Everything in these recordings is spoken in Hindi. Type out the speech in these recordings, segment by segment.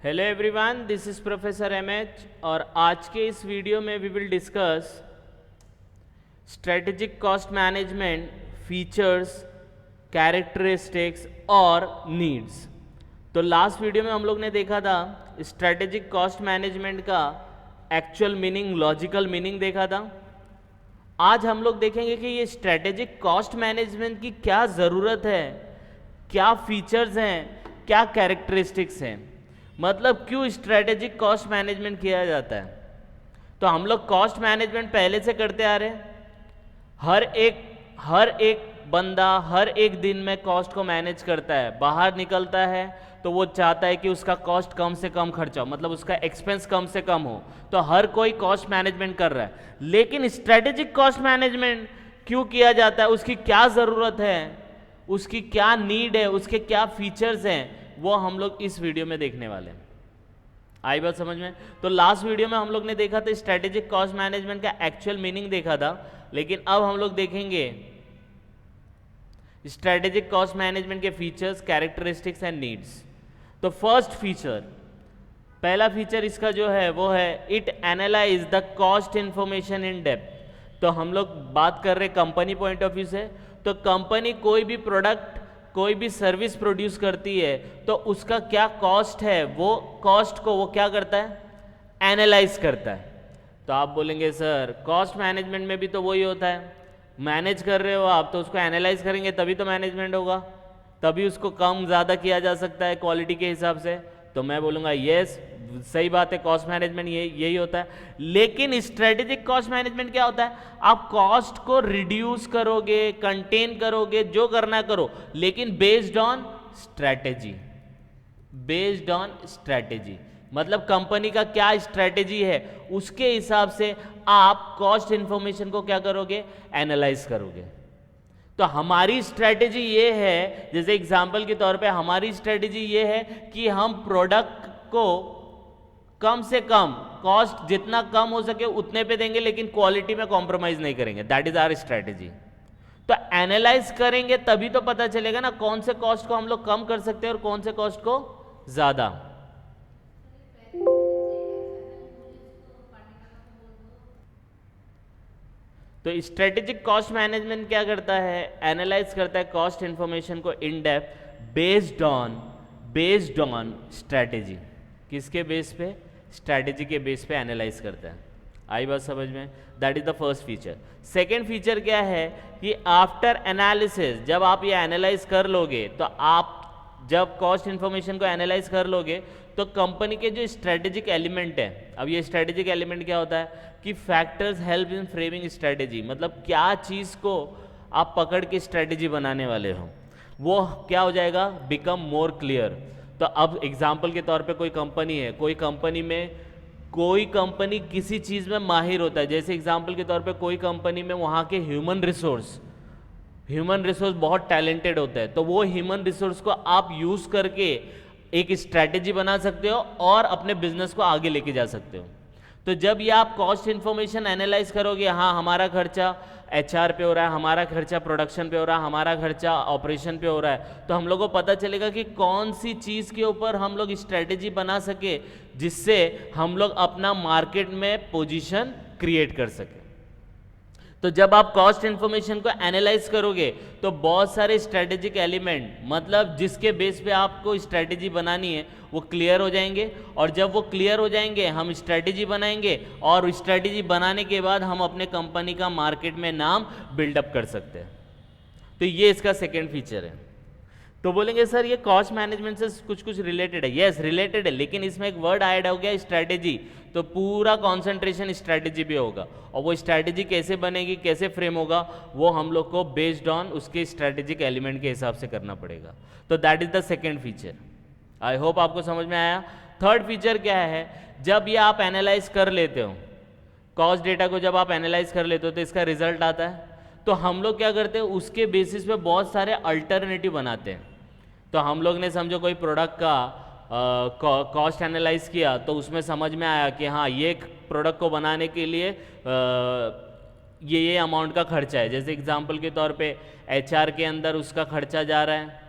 Hello everyone, this is professor MH और आज के इस वीडियो में we will discuss strategic cost management features, characteristics और नीड्स। तो लास्ट वीडियो में हम लोग ने देखा था स्ट्रेटेजिक कॉस्ट मैनेजमेंट का एक्चुअल मीनिंग, लॉजिकल मीनिंग देखा था। आज हम लोग देखेंगे कि ये स्ट्रेटेजिक कॉस्ट मैनेजमेंट की क्या ज़रूरत है, क्या फीचर्स हैं, क्या कैरेक्टरिस्टिक्स हैं, मतलब क्यों स्ट्रेटेजिक कॉस्ट मैनेजमेंट किया जाता है। तो हम लोग कॉस्ट मैनेजमेंट पहले से करते आ रहे हैं। हर एक बंदा हर एक दिन में कॉस्ट को मैनेज करता है। बाहर निकलता है तो वो चाहता है कि उसका कॉस्ट कम से कम खर्चा हो, मतलब उसका एक्सपेंस कम से कम हो। तो हर कोई कॉस्ट मैनेजमेंट कर रहा है, लेकिन स्ट्रेटेजिक कॉस्ट मैनेजमेंट क्यों किया जाता है, उसकी क्या ज़रूरत है, उसकी क्या नीड है, उसके क्या फीचर्स हैं, वो हम लोग इस वीडियो में देखने वाले हैं। आई बात समझ में? तो लास्ट वीडियो में हम लोग ने देखा था स्ट्रेटेजिक कॉस्ट मैनेजमेंट का एक्चुअल मीनिंग देखा था, लेकिन अब हम लोग देखेंगे स्ट्रेटेजिक कॉस्ट मैनेजमेंट के फीचर्स, कैरेक्टरिस्टिक्स एंड नीड्स। तो फर्स्ट फीचर, पहला फीचर इसका जो है वो है it analyse the cost information in depth. तो हम लोग बात कर रहे कंपनी पॉइंट ऑफ व्यू से। तो कंपनी कोई भी प्रोडक्ट, कोई भी सर्विस प्रोड्यूस करती है तो उसका क्या कॉस्ट है, वो कॉस्ट को वो क्या करता है, एनालाइज करता है। तो आप बोलेंगे सर कॉस्ट मैनेजमेंट में भी तो वही होता है, मैनेज कर रहे हो आप तो उसको एनालाइज करेंगे तभी तो मैनेजमेंट होगा, तभी उसको कम ज़्यादा किया जा सकता है क्वालिटी के हिसाब से। तो मैं बोलूँगा यस, सही बात है, कॉस्ट मैनेजमेंट यही होता है। लेकिन स्ट्रेटेजिक कॉस्ट मैनेजमेंट क्या होता है, आप कॉस्ट को रिड्यूस करोगे, कंटेन करोगे, जो करना करो, लेकिन based on strategy. Based on strategy मतलब कंपनी का क्या स्ट्रेटेजी है, उसके हिसाब से आप कॉस्ट इंफॉर्मेशन को क्या करोगे, एनालाइज करोगे। तो हमारी स्ट्रेटेजी ये है, जैसे एग्जांपल के तौर पे हमारी स्ट्रेटेजी ये है कि हम प्रोडक्ट को कम से कम कॉस्ट जितना कम हो सके उतने पे देंगे, लेकिन क्वालिटी में कॉम्प्रोमाइज नहीं करेंगे। That is our strategy. तो एनालाइज करेंगे तभी तो पता चलेगा ना कौन से कॉस्ट को हम लोग कम कर सकते हैं और कौन से कॉस्ट को ज्यादा। तो स्ट्रेटेजिक कॉस्ट मैनेजमेंट क्या करता है, एनालाइज करता है कॉस्ट इंफॉर्मेशन को in depth based on strategy. किसके बेस पे, स्ट्रेटेजी के बेस पे एनालाइज करता है। आई बात समझ में? That is the first feature. Second feature क्या है कि आफ्टर एनालिसिस, जब आप ये एनालाइज कर लोगे, तो आप जब कॉस्ट इंफॉर्मेशन को एनालाइज कर लोगे तो कंपनी के जो स्ट्रेटेजिक एलिमेंट है, अब ये स्ट्रेटेजिक एलिमेंट क्या होता है कि factors help in framing strategy, मतलब क्या चीज़ को आप पकड़ के स्ट्रेटेजी बनाने वाले हो वो क्या हो जाएगा, बिकम मोर क्लियर। तो अब एग्जाम्पल के तौर पे कोई कंपनी है, कोई कंपनी किसी चीज़ में माहिर होता है, जैसे एग्जाम्पल के तौर पे कोई कंपनी में वहाँ के ह्यूमन रिसोर्स बहुत टैलेंटेड होता है, तो वो ह्यूमन रिसोर्स को आप यूज़ करके एक स्ट्रैटेजी बना सकते हो और अपने बिजनेस को आगे लेके जा सकते हो। तो जब ये आप कॉस्ट इन्फॉर्मेशन एनालाइज करोगे, हाँ हमारा खर्चा एचआर पे हो रहा है, हमारा खर्चा प्रोडक्शन पे हो रहा है, हमारा खर्चा ऑपरेशन पे हो रहा है, तो हम लोग को पता चलेगा कि कौन सी चीज़ के ऊपर हम लोग स्ट्रेटेजी बना सके जिससे हम लोग अपना मार्केट में पोजीशन क्रिएट कर सके। तो जब आप कॉस्ट इन्फॉर्मेशन को एनालाइज करोगे तो बहुत सारे स्ट्रेटेजिक एलिमेंट, मतलब जिसके बेस पे आपको स्ट्रेटेजी बनानी है, वो क्लियर हो जाएंगे। और जब वो क्लियर हो जाएंगे हम स्ट्रेटेजी बनाएंगे, और स्ट्रेटेजी बनाने के बाद हम अपने कंपनी का मार्केट में नाम बिल्डअप कर सकते हैं। तो ये इसका सेकेंड फीचर है। तो बोलेंगे सर ये कॉस्ट मैनेजमेंट से कुछ रिलेटेड है। यस रिलेटेड है, लेकिन इसमें एक वर्ड ऐड हो गया स्ट्रेटेजी, तो पूरा कॉन्सेंट्रेशन स्ट्रेटेजी पे होगा। और वो स्ट्रेटेजी कैसे बनेगी, कैसे फ्रेम होगा, वो हम लोग को बेस्ड ऑन उसके स्ट्रेटेजिक एलिमेंट के हिसाब से करना पड़ेगा। तो that is the second feature. I hope आपको समझ में आया। थर्ड फीचर क्या है, जब ये आप एनालाइज कर लेते हो कॉस्ट डेटा को, जब आप एनालाइज कर लेते हो तो इसका रिजल्ट आता है, तो हम लोग क्या करते हैं, उसके बेसिस पे बहुत सारे अल्टरनेटिव बनाते हैं। तो हम लोग ने समझो कोई प्रोडक्ट का कॉस्ट एनालाइज किया, तो उसमें समझ में आया कि हाँ ये प्रोडक्ट को बनाने के लिए ये अमाउंट का खर्चा है। जैसे एग्जांपल के तौर पे एचआर के अंदर उसका खर्चा जा रहा है,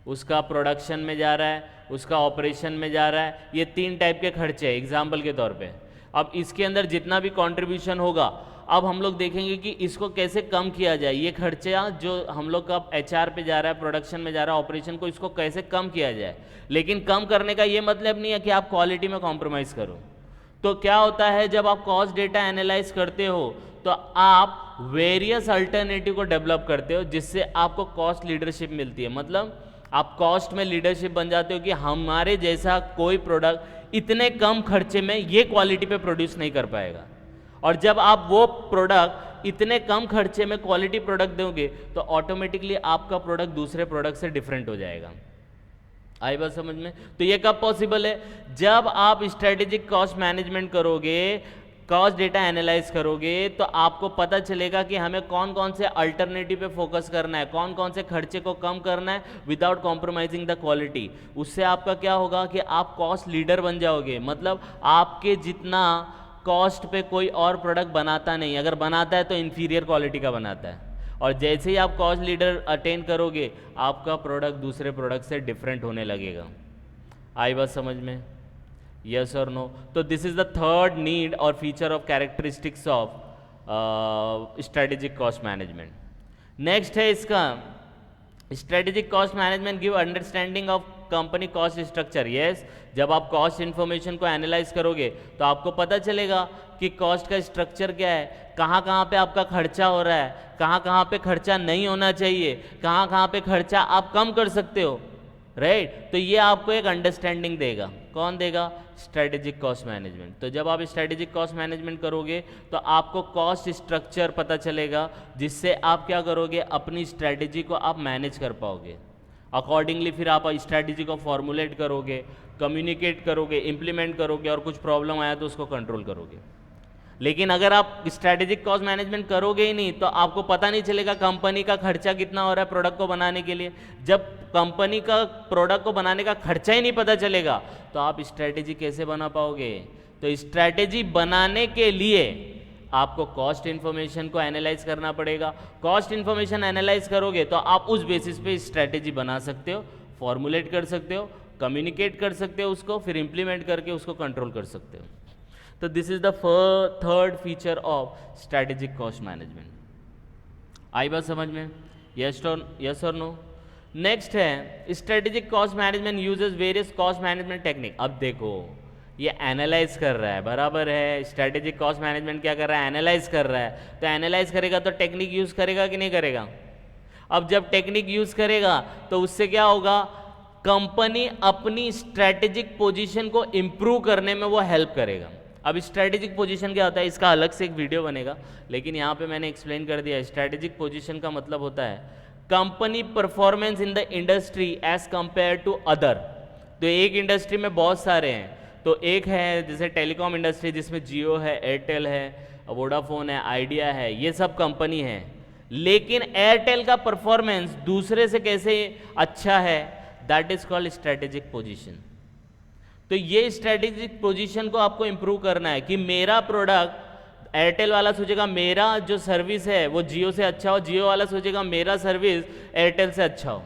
उसका प्रोडक्शन में जा रहा है, उसका ऑपरेशन में जा रहा है। ये 3 टाइप के खर्चे हैं एग्जाम्पल के तौर पे। अब इसके अंदर जितना भी कंट्रीब्यूशन होगा, अब हम लोग देखेंगे कि इसको कैसे कम किया जाए। ये खर्चा जो हम लोग का HR पे जा रहा है, प्रोडक्शन में जा रहा है, ऑपरेशन को, इसको कैसे कम किया जाए। लेकिन कम करने का ये मतलब नहीं है कि आप क्वालिटी में कॉम्प्रोमाइज़ करो। तो क्या होता है, जब आप कॉस्ट डेटा एनालाइज करते हो तो आप वेरियस अल्टरनेटिव को डेवलप करते हो, जिससे आपको कॉस्ट लीडरशिप मिलती है। मतलब आप कॉस्ट में लीडरशिप बन जाते हो कि हमारे जैसा कोई प्रोडक्ट इतने कम खर्चे में ये क्वालिटी पे प्रोड्यूस नहीं कर पाएगा। और जब आप वो प्रोडक्ट इतने कम खर्चे में क्वालिटी प्रोडक्ट दोगे तो ऑटोमेटिकली आपका प्रोडक्ट दूसरे प्रोडक्ट से डिफरेंट हो जाएगा। आई बात समझ में? तो ये कब पॉसिबल है, जब आप स्ट्रेटेजिक कॉस्ट मैनेजमेंट करोगे, कॉस्ट डेटा एनालाइज करोगे, तो आपको पता चलेगा कि हमें कौन कौन से अल्टरनेटिव पे फोकस करना है, कौन कौन से खर्चे को कम करना है विदाउट कॉम्प्रोमाइजिंग द क्वालिटी। उससे आपका क्या होगा कि आप कॉस्ट लीडर बन जाओगे। मतलब आपके जितना कॉस्ट पे कोई और प्रोडक्ट बनाता नहीं, अगर बनाता है तो इंफीरियर क्वालिटी का बनाता है। और जैसे ही आप कॉस्ट लीडर अटेन करोगे, आपका प्रोडक्ट दूसरे प्रोडक्ट से डिफरेंट होने लगेगा। आई बात समझ में? यस और नो? तो this is the third need और feature of characteristics of strategic cost management. Next है इसका, strategic cost management give understanding of company cost structure. Yes, जब आप कॉस्ट इन्फॉर्मेशन को एनालाइज करोगे तो आपको पता चलेगा कि कॉस्ट का स्ट्रक्चर क्या है, कहाँ कहाँ पे आपका खर्चा हो रहा है, कहाँ कहाँ पे खर्चा नहीं होना चाहिए, कहाँ कहाँ पे खर्चा आप कम कर सकते हो। राइट? तो ये आपको एक अंडरस्टैंडिंग देगा। कौन देगा? Strategic cost management. तो जब आप स्ट्रेटेजिक कॉस्ट मैनेजमेंट करोगे तो आपको कॉस्ट स्ट्रक्चर पता चलेगा, जिससे आप क्या करोगे, अपनी स्ट्रेटेजी को आप मैनेज कर पाओगे। अकॉर्डिंगली फिर आप स्ट्रेटेजी को फॉर्मुलेट करोगे, कम्युनिकेट करोगे, इम्प्लीमेंट करोगे, और कुछ प्रॉब्लम आया तो उसको कंट्रोल करोगे। लेकिन अगर आप स्ट्रेटेजिक कॉस्ट मैनेजमेंट करोगे ही नहीं तो आपको पता नहीं चलेगा कंपनी का खर्चा कितना हो रहा है प्रोडक्ट को बनाने के लिए। जब कंपनी का प्रोडक्ट को बनाने का खर्चा ही नहीं पता चलेगा तो आप स्ट्रेटेजी कैसे बना पाओगे? तो स्ट्रेटेजी बनाने के लिए आपको कॉस्ट इन्फॉर्मेशन को एनालाइज करना पड़ेगा। कॉस्ट इन्फॉर्मेशन एनालाइज करोगे तो आप उस बेसिस पे स्ट्रेटेजी बना सकते हो, फॉर्मुलेट कर सकते हो, कम्युनिकेट कर सकते हो उसको, फिर इंप्लीमेंट करके उसको कंट्रोल कर सकते हो। तो this is the third feature of strategic cost management. आई बात समझ में? यस और नो? नेक्स्ट है strategic cost management uses various cost management technique. अब देखो ये एनालाइज कर रहा है, बराबर है। स्ट्रेटेजिक कॉस्ट मैनेजमेंट क्या कर रहा है? एनालाइज कर रहा है। तो एनालाइज करेगा तो टेक्निक यूज करेगा कि नहीं करेगा? अब जब टेक्निक यूज करेगा तो उससे क्या होगा, कंपनी अपनी स्ट्रेटेजिक पोजीशन को इंप्रूव करने में वो हेल्प करेगा। अब स्ट्रेटेजिक पोजीशन क्या होता है, इसका अलग से एक वीडियो बनेगा, लेकिन यहाँ पे मैंने एक्सप्लेन कर दिया। स्ट्रेटेजिक पोजीशन का मतलब होता है company performance in the industry as compare to other. तो एक इंडस्ट्री में बहुत सारे हैं, तो एक है जैसे टेलीकॉम इंडस्ट्री जिसमें जियो है, एयरटेल है, वोडाफोन है, आइडिया है, ये सब कंपनी है। लेकिन एयरटेल का परफॉर्मेंस दूसरे से कैसे अच्छा है, that is called strategic position. तो ये स्ट्रेटेजिक पोजीशन को आपको इंप्रूव करना है कि मेरा प्रोडक्ट, एयरटेल वाला सोचेगा मेरा जो सर्विस है वो जियो से अच्छा हो, जियो वाला सोचेगा मेरा सर्विस एयरटेल से अच्छा हो।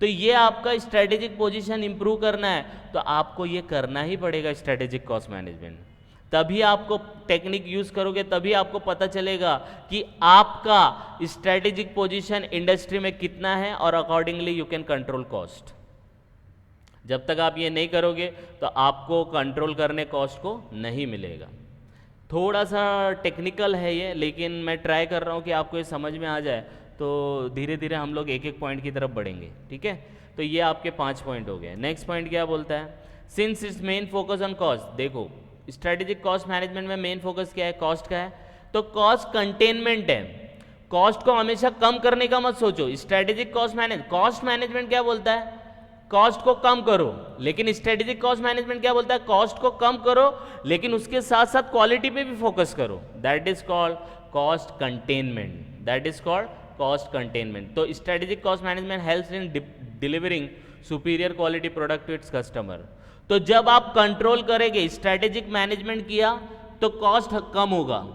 तो ये आपका स्ट्रेटेजिक पोजीशन इंप्रूव करना है, तो आपको ये करना ही पड़ेगा स्ट्रेटेजिक कॉस्ट मैनेजमेंट। तभी आपको टेक्निक यूज करोगे, तभी आपको पता चलेगा कि आपका स्ट्रेटेजिक पोजीशन इंडस्ट्री में कितना है, और accordingly you can control cost. जब तक आप ये नहीं करोगे तो आपको कंट्रोल करने कॉस्ट को नहीं मिलेगा। थोड़ा सा टेक्निकल है ये, लेकिन मैं ट्राई कर रहा हूँ कि आपको ये समझ में आ जाए, तो धीरे धीरे हम लोग एक एक पॉइंट की तरफ बढ़ेंगे। ठीक है, तो ये आपके 5 पॉइंट हो गए। नेक्स्ट पॉइंट क्या बोलता है, since it's main focus on cost. देखो स्ट्रेटेजिक कॉस्ट मैनेजमेंट में मेन फोकस क्या है, कॉस्ट का है। तो कॉस्ट कंटेनमेंट है, कॉस्ट को हमेशा कम करने का मत सोचो। स्ट्रेटेजिक कॉस्ट मैनेजमेंट क्या बोलता है, कॉस्ट को कम करो। लेकिन स्ट्रेटेजिक कॉस्ट मैनेजमेंट क्या बोलता है, कॉस्ट को कम करो लेकिन उसके साथ साथ क्वालिटी पे भी फोकस करो। That is called cost containment. That is called cost containment. तो strategic cost management helps in delivering superior quality product to its customer. तो जब आप कंट्रोल करेंगे, स्ट्रेटेजिक मैनेजमेंट किया तो कॉस्ट कम होगा।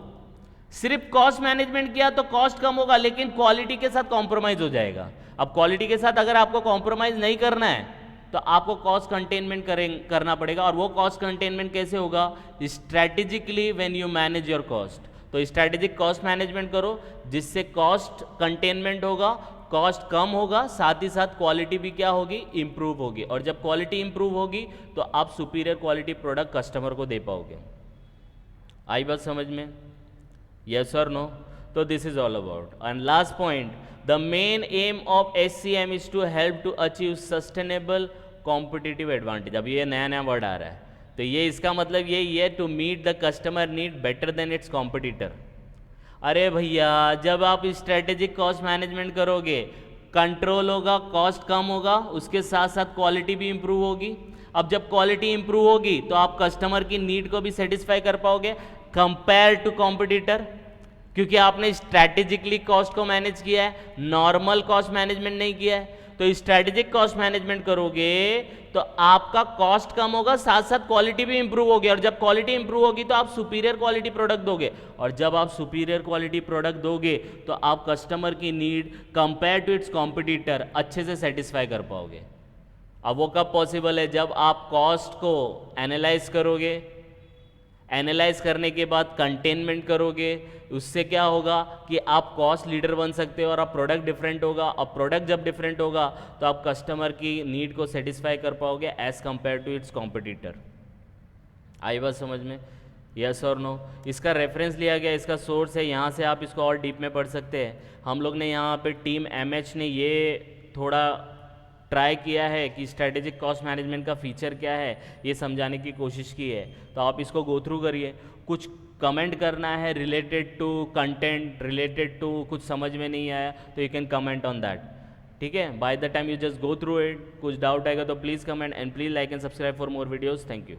सिर्फ कॉस्ट मैनेजमेंट किया तो कॉस्ट कम होगा, लेकिन क्वालिटी के साथ कॉम्प्रोमाइज हो जाएगा। अब क्वालिटी के साथ अगर आपको कॉम्प्रोमाइज नहीं करना है तो आपको कॉस्ट कंटेनमेंट करना पड़ेगा। और वो कॉस्ट कंटेनमेंट कैसे होगा? Strategically when you manage your cost. तो स्ट्रैटेजिक कॉस्ट मैनेजमेंट करो जिससे कॉस्ट कंटेनमेंट होगा, कॉस्ट कम होगा, साथ ही साथ क्वालिटी भी क्या होगी? इंप्रूव होगी। और जब क्वालिटी इंप्रूव होगी तो आप सुपीरियर क्वालिटी प्रोडक्ट कस्टमर को दे पाओगे। आई बात समझ में? यस और नो? तो this is all about. And last point, the main aim of SCM is to help to achieve sustainable competitive advantage. अब ये नया नया वर्ड आ रहा है, तो ये इसका मतलब यही है, to meet the customer need better than its competitor. अरे भैया, जब आप स्ट्रेटेजिक कॉस्ट मैनेजमेंट करोगे, कंट्रोल होगा, कॉस्ट कम होगा, उसके साथ साथ क्वालिटी भी इंप्रूव होगी। अब जब क्वालिटी इंप्रूव होगी तो आप कस्टमर की नीड को भी सेटिस्फाई कर पाओगे कंपेयर टू कॉम्पिटिटर, क्योंकि आपने स्ट्रैटेजिकली कॉस्ट को मैनेज किया है, नॉर्मल कॉस्ट मैनेजमेंट नहीं किया है। तो स्ट्रैटेजिक कॉस्ट मैनेजमेंट करोगे तो आपका कॉस्ट कम होगा, साथ साथ क्वालिटी भी इंप्रूव होगी। और जब क्वालिटी इंप्रूव होगी तो आप सुपीरियर क्वालिटी प्रोडक्ट दोगे, और जब आप सुपीरियर क्वालिटी प्रोडक्ट दोगे तो आप कस्टमर की need compare to its competitor अच्छे से सेटिस्फाई कर पाओगे। अब वो कब पॉसिबल है? जब आप कॉस्ट को एनालाइज करोगे, एनालाइज करने के बाद कंटेनमेंट करोगे, उससे क्या होगा कि आप कॉस्ट लीडर बन सकते हो और आप प्रोडक्ट डिफरेंट होगा। और प्रोडक्ट जब डिफरेंट होगा तो आप कस्टमर की नीड को सेटिस्फाई कर पाओगे as compare to its competitor. आई बात समझ में? यस और नो? इसका रेफरेंस लिया गया, इसका सोर्स है, यहाँ से आप इसको और डीप में पढ़ सकते हैं। हम लोग ने यहाँ पे टीम MH ने ये थोड़ा ट्राई किया है कि स्ट्रैटेजिक कॉस्ट मैनेजमेंट का फीचर क्या है, ये समझाने की कोशिश की है। तो आप इसको गो थ्रू करिए। कुछ कमेंट करना है related to content, related to कुछ समझ में नहीं आया तो you can comment on that, ठीक है? By the time you just go through it, कुछ डाउट आएगा तो please comment, and please like and subscribe for more videos. Thank you.